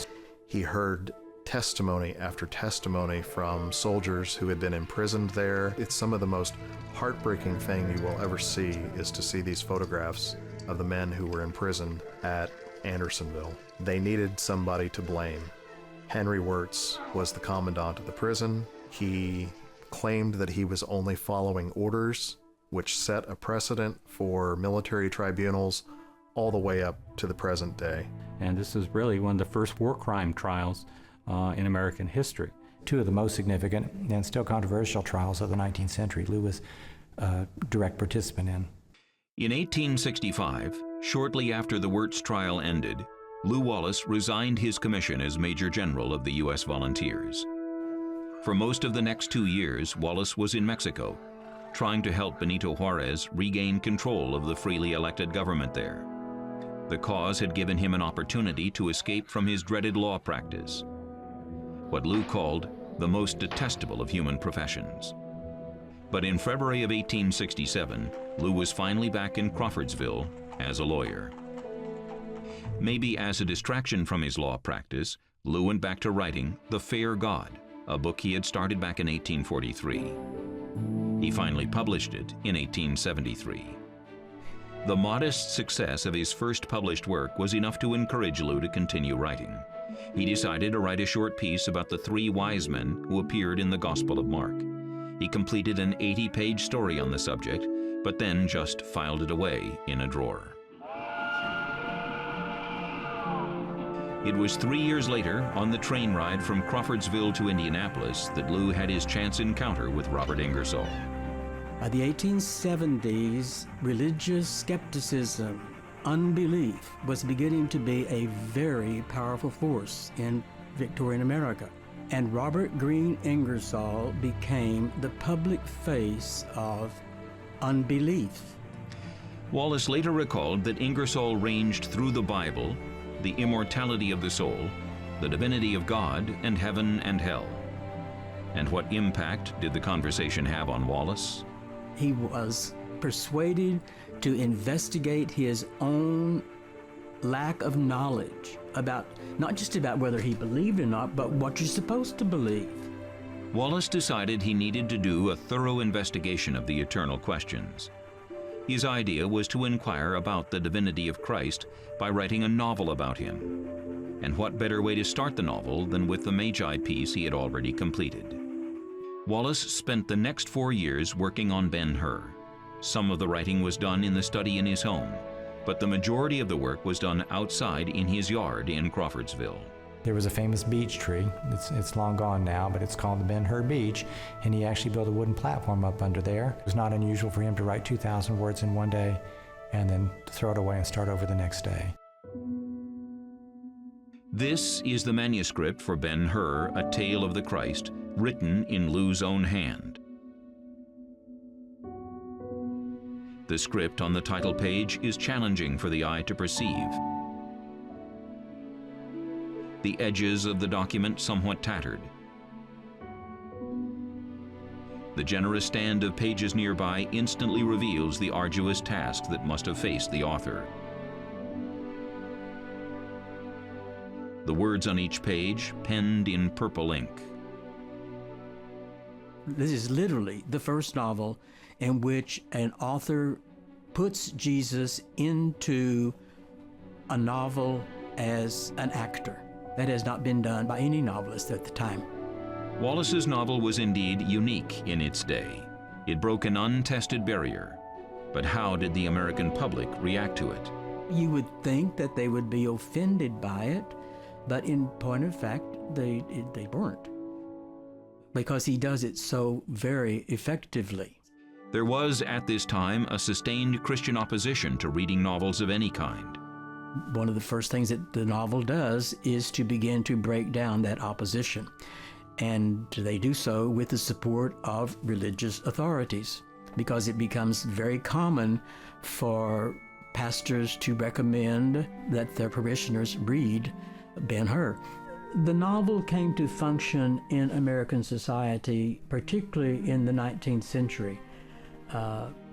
He heard testimony after testimony from soldiers who had been imprisoned there. It's some of the most heartbreaking thing you will ever see is to see these photographs of the men who were imprisoned at Andersonville. They needed somebody to blame. Henry Wirtz was the commandant of the prison. He claimed that he was only following orders, which set a precedent for military tribunals all the way up to the present day. And this is really one of the first war crime trials in American history. 2 of the most significant and still controversial trials of the 19th century. Lew was a direct participant in. In 1865, shortly after the Wirtz trial ended, Lew Wallace resigned his commission as Major General of the U.S. Volunteers. For most of the next 2 years, Wallace was in Mexico, trying to help Benito Juarez regain control of the freely elected government there. The cause had given him an opportunity to escape from his dreaded law practice, what Lew called the most detestable of human professions. But in February of 1867, Lew was finally back in Crawfordsville as a lawyer. Maybe as a distraction from his law practice, Lew went back to writing The Fair God, a book he had started back in 1843. He finally published it in 1873. The modest success of his first published work was enough to encourage Lew to continue writing. He decided to write a short piece about the 3 wise men who appeared in the Gospel of Mark. He completed an 80-page story on the subject, but then just filed it away in a drawer. It was 3 years later, on the train ride from Crawfordsville to Indianapolis, that Lew had his chance encounter with Robert Ingersoll. By the 1870s, religious skepticism, unbelief, was beginning to be a very powerful force in Victorian America. And Robert Greene Ingersoll became the public face of unbelief. Wallace later recalled that Ingersoll ranged through the Bible, the immortality of the soul, the divinity of God, and heaven and hell. And what impact did the conversation have on Wallace? He was persuaded to investigate his own lack of knowledge about, not just about whether he believed or not, but what you're supposed to believe. Wallace decided he needed to do a thorough investigation of the eternal questions. His idea was to inquire about the divinity of Christ by writing a novel about him. And what better way to start the novel than with the Magi piece he had already completed? Wallace spent the next 4 years working on Ben-Hur. Some of the writing was done in the study in his home, but the majority of the work was done outside in his yard in Crawfordsville. There was a famous beech tree. It's long gone now, but it's called the Ben-Hur Beech, and he actually built a wooden platform up under there. It was not unusual for him to write 2,000 words in one day and then throw it away and start over the next day. This is the manuscript for Ben-Hur, A Tale of the Christ, written in Lew's own hand. The script on the title page is challenging for the eye to perceive. The edges of the document somewhat tattered. The generous stand of pages nearby instantly reveals the arduous task that must have faced the author. The words on each page penned in purple ink. This is literally the first novel in which an author puts Jesus into a novel as an actor. That has not been done by any novelist at the time. Wallace's novel was indeed unique in its day. It broke an untested barrier. But how did the American public react to it? You would think that they would be offended by it, but in point of fact, they weren't, because he does it so very effectively. There was, at this time, a sustained Christian opposition to reading novels of any kind. One of the first things that the novel does is to begin to break down that opposition. And they do so with the support of religious authorities, because it becomes very common for pastors to recommend that their parishioners read Ben-Hur. The novel came to function in American society, particularly in the 19th century,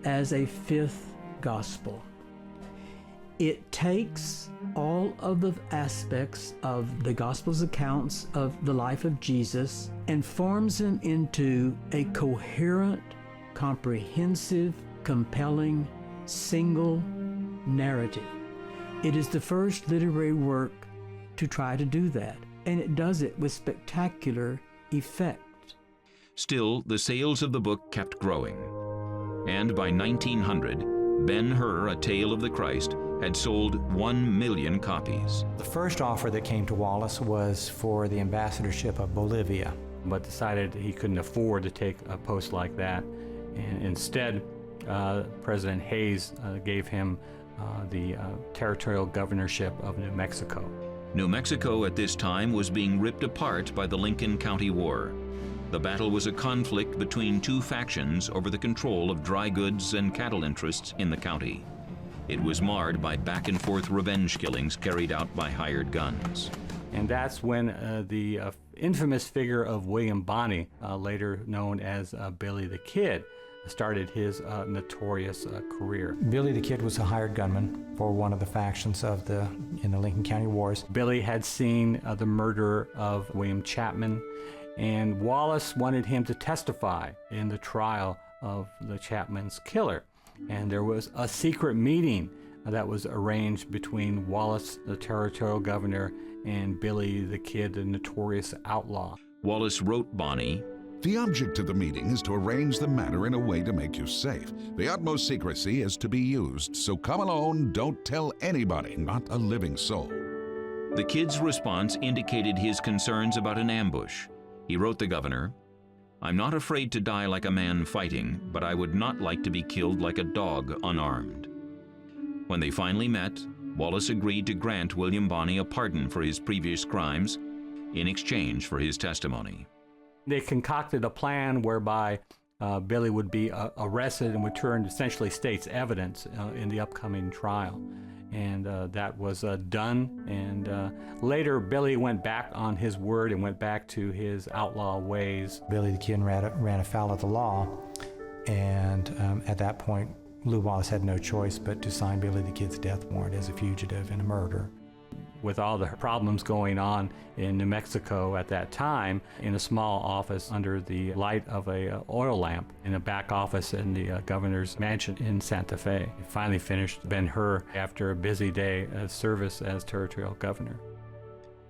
as a fifth gospel. It takes all of the aspects of the Gospel's accounts of the life of Jesus and forms them into a coherent, comprehensive, compelling, single narrative. It is the first literary work to try to do that, and it does it with spectacular effect. Still, the sales of the book kept growing. And by 1900, Ben-Hur, A Tale of the Christ, had sold 1 million copies. The first offer that came to Wallace was for the ambassadorship of Bolivia. But decided he couldn't afford to take a post like that. And instead, President Hayes gave him the territorial governorship of New Mexico. New Mexico at this time was being ripped apart by the Lincoln County War. The battle was a conflict between two factions over the control of dry goods and cattle interests in the county. It was marred by back-and-forth revenge killings carried out by hired guns. And that's when the infamous figure of William Bonney, later known as Billy the Kid, started his notorious career. Billy the Kid was a hired gunman for one of the factions in the Lincoln County Wars. Billy had seen the murder of William Chapman, and Wallace wanted him to testify in the trial of the Chapman's killer. And there was a secret meeting that was arranged between Wallace, the territorial governor, and Billy the Kid, the notorious outlaw. Wallace wrote Bonney, "The object of the meeting is to arrange the matter in a way to make you safe. The utmost secrecy is to be used, so come alone, don't tell anybody, not a living soul." The Kid's response indicated his concerns about an ambush. He wrote the governor, "I'm not afraid to die like a man fighting, but I would not like to be killed like a dog unarmed." When they finally met, Wallace agreed to grant William Bonney a pardon for his previous crimes in exchange for his testimony. They concocted a plan whereby Billy would be arrested and would turn essentially state's evidence in the upcoming trial. And that was done. And later, Billy went back on his word and went back to his outlaw ways. Billy the Kid ran afoul of the law, and at that point, Lew Wallace had no choice but to sign Billy the Kid's death warrant as a fugitive in a murder. With all the problems going on in New Mexico at that time, in a small office under the light of a oil lamp in a back office in the governor's mansion in Santa Fe. He finally finished Ben-Hur after a busy day of service as territorial governor.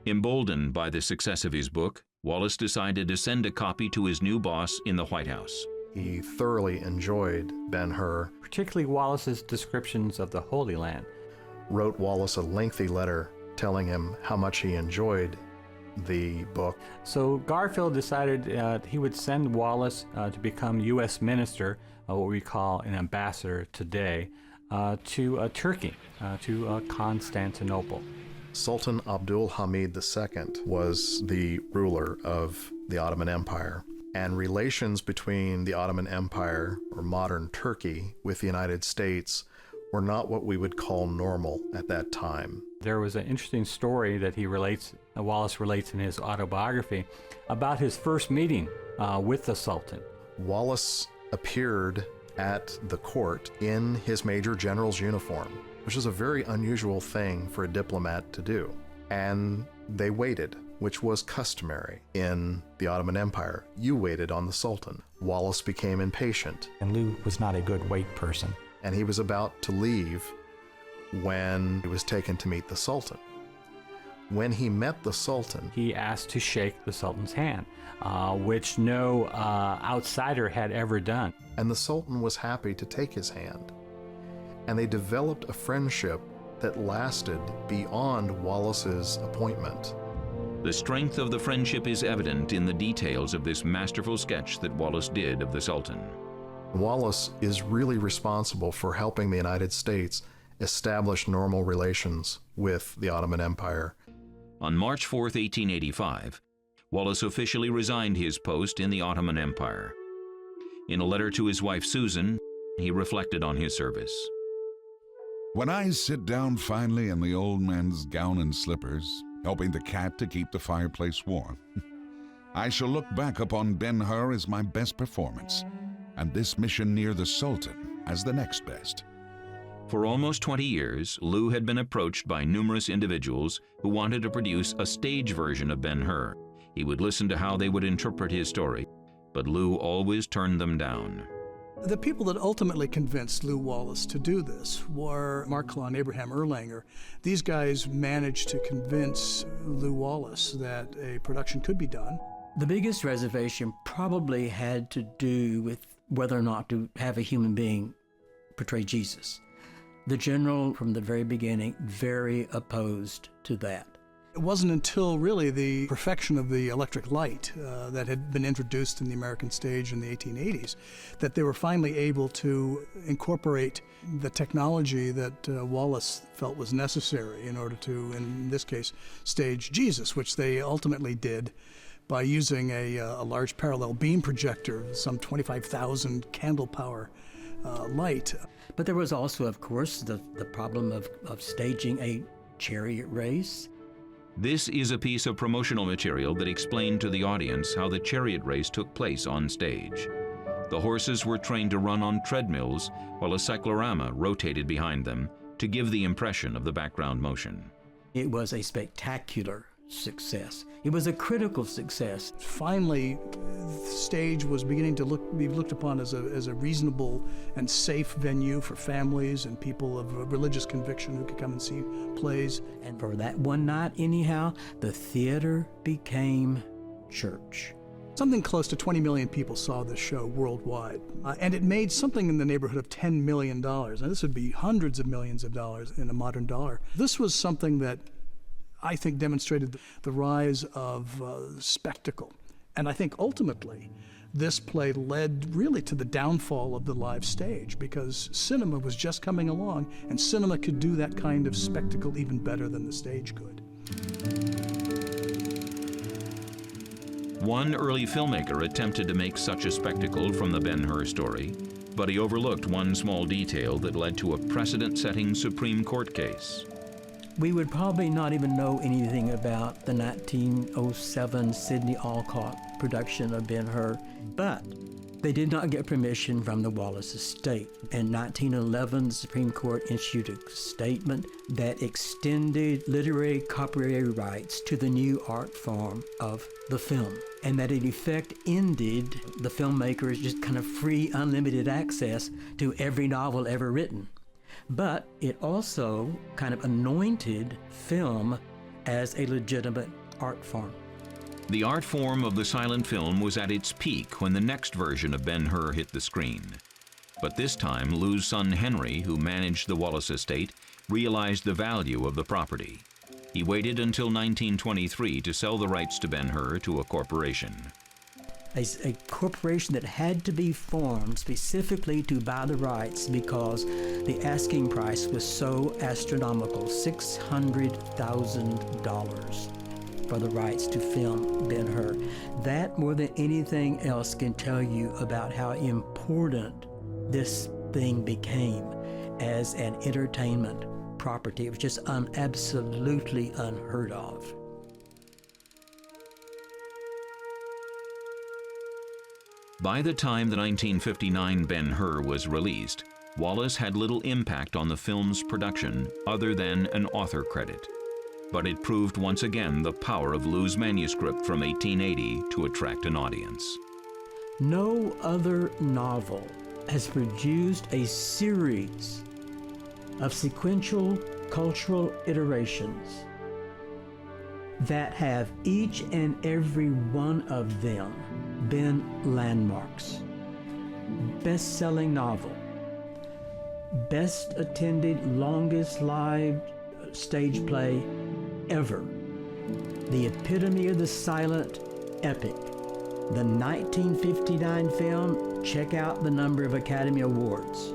Emboldened by the success of his book, Wallace decided to send a copy to his new boss in the White House. He thoroughly enjoyed Ben-Hur. Particularly Wallace's descriptions of the Holy Land. Wrote Wallace a lengthy letter telling him how much he enjoyed the book. So Garfield decided he would send Wallace to become U.S. minister, what we call an ambassador today, to Turkey, to Constantinople. Sultan Abdul Hamid II was the ruler of the Ottoman Empire, and relations between the Ottoman Empire, or modern Turkey, with the United States were not what we would call normal at that time. There was an interesting story that Wallace relates in his autobiography about his first meeting with the Sultan. Wallace appeared at the court in his Major General's uniform, which is a very unusual thing for a diplomat to do. And they waited, which was customary in the Ottoman Empire. You waited on the Sultan. Wallace became impatient. And Lew was not a good wait person. And he was about to leave when he was taken to meet the Sultan. When he met the Sultan, he asked to shake the Sultan's hand, which no outsider had ever done. And the Sultan was happy to take his hand. And they developed a friendship that lasted beyond Wallace's appointment. The strength of the friendship is evident in the details of this masterful sketch that Wallace did of the Sultan. Wallace is really responsible for helping the United States establish normal relations with the Ottoman Empire. On March 4, 1885, Wallace officially resigned his post in the Ottoman Empire. In a letter to his wife Susan, he reflected on his service. "When I sit down finally in the old man's gown and slippers, helping the cat to keep the fireplace warm, I shall look back upon Ben-Hur as my best performance, and this mission near the Sultan as the next best." For almost 20 years, Lew had been approached by numerous individuals who wanted to produce a stage version of Ben-Hur. He would listen to how they would interpret his story, but Lew always turned them down. The people that ultimately convinced Lew Wallace to do this were Mark Claw and Abraham Erlanger. These guys managed to convince Lew Wallace that a production could be done. The biggest reservation probably had to do with whether or not to have a human being portray Jesus. The general, from the very beginning, very opposed to that. It wasn't until really the perfection of the electric light that had been introduced in the American stage in the 1880s that they were finally able to incorporate the technology that Wallace felt was necessary in order to, in this case, stage Jesus, which they ultimately did by using a large parallel beam projector, some 25,000 candle power light. But there was also, of course, the problem of staging a chariot race. This is a piece of promotional material that explained to the audience how the chariot race took place on stage. The horses were trained to run on treadmills while a cyclorama rotated behind them to give the impression of the background motion. It was a spectacular success. It was a critical success. Finally, the stage was beginning to be looked upon as a reasonable and safe venue for families and people of religious conviction who could come and see plays. And for that one night, anyhow, the theater became church. Something close to 20 million people saw this show worldwide, and it made something in the neighborhood of $10 million. Now, this would be hundreds of millions of dollars in a modern dollar. This was something that I think demonstrated the rise of spectacle. And I think ultimately this play led really to the downfall of the live stage, because cinema was just coming along, and cinema could do that kind of spectacle even better than the stage could. One early filmmaker attempted to make such a spectacle from the Ben-Hur story, but he overlooked one small detail that led to a precedent-setting Supreme Court case. We would probably not even know anything about the 1907 Sidney Alcott production of Ben-Hur, but they did not get permission from the Wallace estate. In 1911, the Supreme Court issued a statement that extended literary copyright rights to the new art form of the film, and that in effect ended the filmmakers' just kind of free, unlimited access to every novel ever written. But it also kind of anointed film as a legitimate art form. The art form of the silent film was at its peak when the next version of Ben-Hur hit the screen. But this time, Lew's son Henry, who managed the Wallace estate, realized the value of the property. He waited until 1923 to sell the rights to Ben-Hur to a corporation. A corporation that had to be formed specifically to buy the rights because the asking price was so astronomical, $600,000 for the rights to film Ben-Hur. That, more than anything else, can tell you about how important this thing became as an entertainment property. It was just absolutely unheard of. By the time the 1959 Ben-Hur was released, Wallace had little impact on the film's production other than an author credit. But it proved once again the power of Lew's manuscript from 1880 to attract an audience. No other novel has produced a series of sequential cultural iterations that have each and every one of them been landmarks. Best-selling novel, best attended, longest lived stage play ever, the epitome of the silent epic. The 1959 film, check out the number of Academy Awards.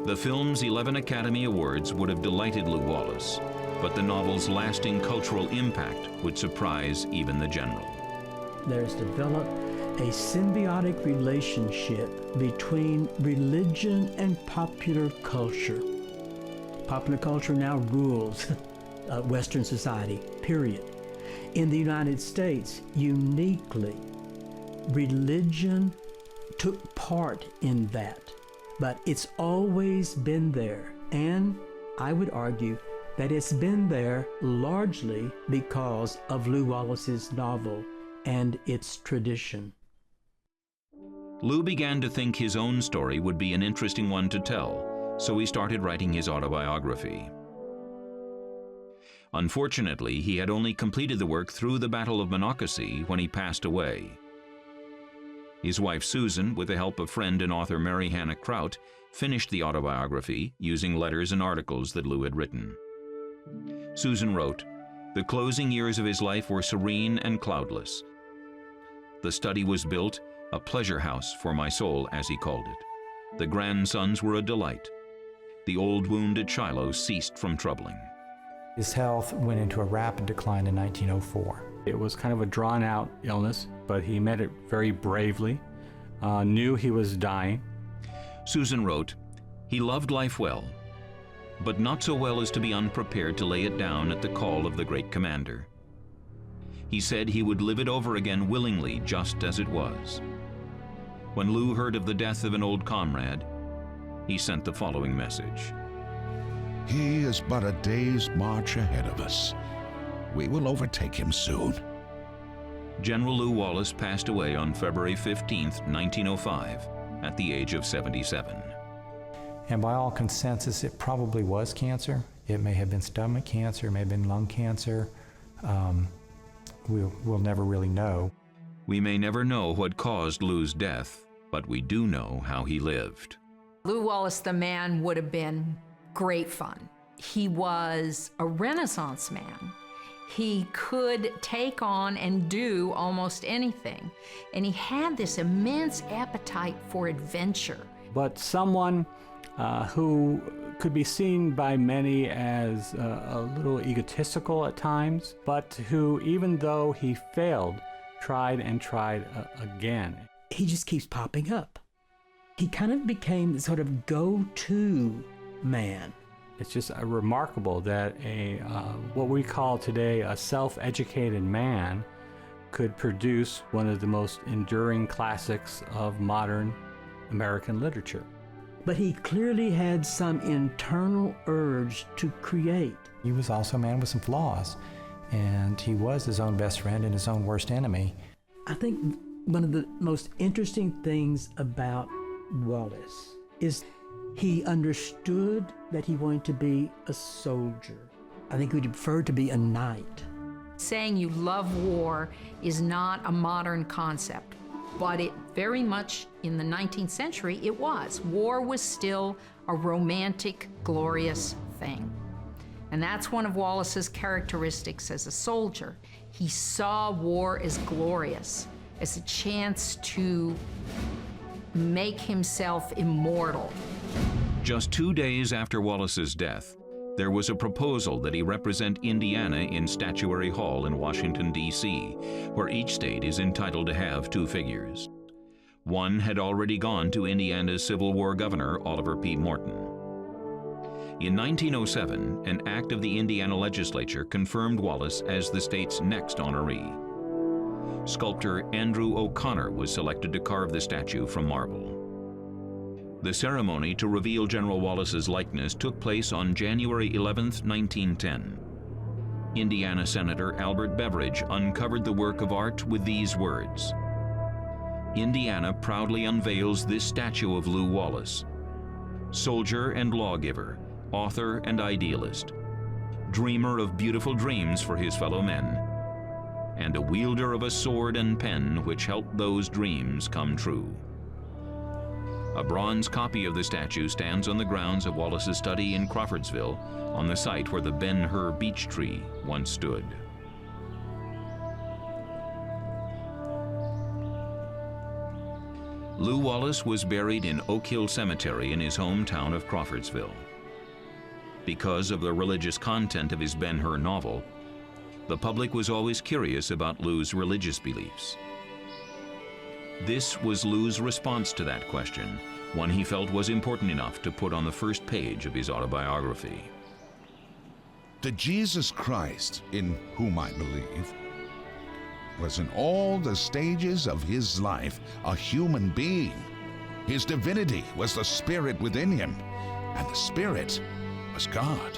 The film's 11 Academy Awards would have delighted Lew Wallace, but the novel's lasting cultural impact would surprise even the general. There's developed a symbiotic relationship between religion and popular culture. Popular culture now rules Western society, period. In the United States, uniquely, religion took part in that, but it's always been there, and I would argue that it's been there largely because of Lew Wallace's novel and its tradition. Lew began to think his own story would be an interesting one to tell, so he started writing his autobiography. Unfortunately, he had only completed the work through the Battle of Monocacy when he passed away. His wife Susan, with the help of friend and author Mary Hannah Kraut, finished the autobiography using letters and articles that Lew had written. Susan wrote, The closing years of his life were serene and cloudless. The study was built, a pleasure house for my soul, as he called it. The grandsons were a delight. The old wound at Shiloh ceased from troubling. His health went into a rapid decline in 1904. It was kind of a drawn-out illness, but he met it very bravely, knew he was dying. Susan wrote, "He loved life well, but not so well as to be unprepared to lay it down at the call of the great commander. He said he would live it over again willingly, just as it was." When Lew heard of the death of an old comrade, he sent the following message. He is but a day's march ahead of us. We will overtake him soon. General Lew Wallace passed away on February 15, 1905, at the age of 77. And by all consensus, it probably was cancer. It may have been stomach cancer, it may have been lung cancer. We'll never really know. We may never know what caused Lew's death, but we do know how he lived. Lew Wallace, the man, would have been great fun. He was a Renaissance man. He could take on and do almost anything. And he had this immense appetite for adventure. But someone who could be seen by many as a little egotistical at times, but who, even though he failed, tried and tried again. He just keeps popping up. He kind of became the sort of go-to man. It's just remarkable that what we call today a self-educated man could produce one of the most enduring classics of modern American literature. But he clearly had some internal urge to create. He was also a man with some flaws, and he was his own best friend and his own worst enemy. I think one of the most interesting things about Wallace is he understood that he wanted to be a soldier. I think he would prefer to be a knight. Saying you love war is not a modern concept, but it very much in the 19th century it was. War was still a romantic, glorious thing. And that's one of Wallace's characteristics as a soldier. He saw war as glorious, as a chance to make himself immortal. Just 2 days after Wallace's death, there was a proposal that he represent Indiana in Statuary Hall in Washington, D.C., where each state is entitled to have 2 figures. One had already gone to Indiana's Civil War governor, Oliver P. Morton. In 1907, an act of the Indiana legislature confirmed Wallace as the state's next honoree. Sculptor Andrew O'Connor was selected to carve the statue from marble. The ceremony to reveal General Wallace's likeness took place on January 11, 1910. Indiana Senator Albert Beveridge uncovered the work of art with these words: "Indiana proudly unveils this statue of Lew Wallace, soldier and lawgiver, author and idealist, dreamer of beautiful dreams for his fellow men, and a wielder of a sword and pen which helped those dreams come true." A bronze copy of the statue stands on the grounds of Wallace's study in Crawfordsville, on the site where the Ben-Hur beech tree once stood. Lew Wallace was buried in Oak Hill Cemetery in his hometown of Crawfordsville. Because of the religious content of his Ben-Hur novel, the public was always curious about Lew's religious beliefs. This was Lew's response to that question, one he felt was important enough to put on the first page of his autobiography. The Jesus Christ, in whom I believe, was in all the stages of his life a human being. His divinity was the spirit within him, and the spirit was God.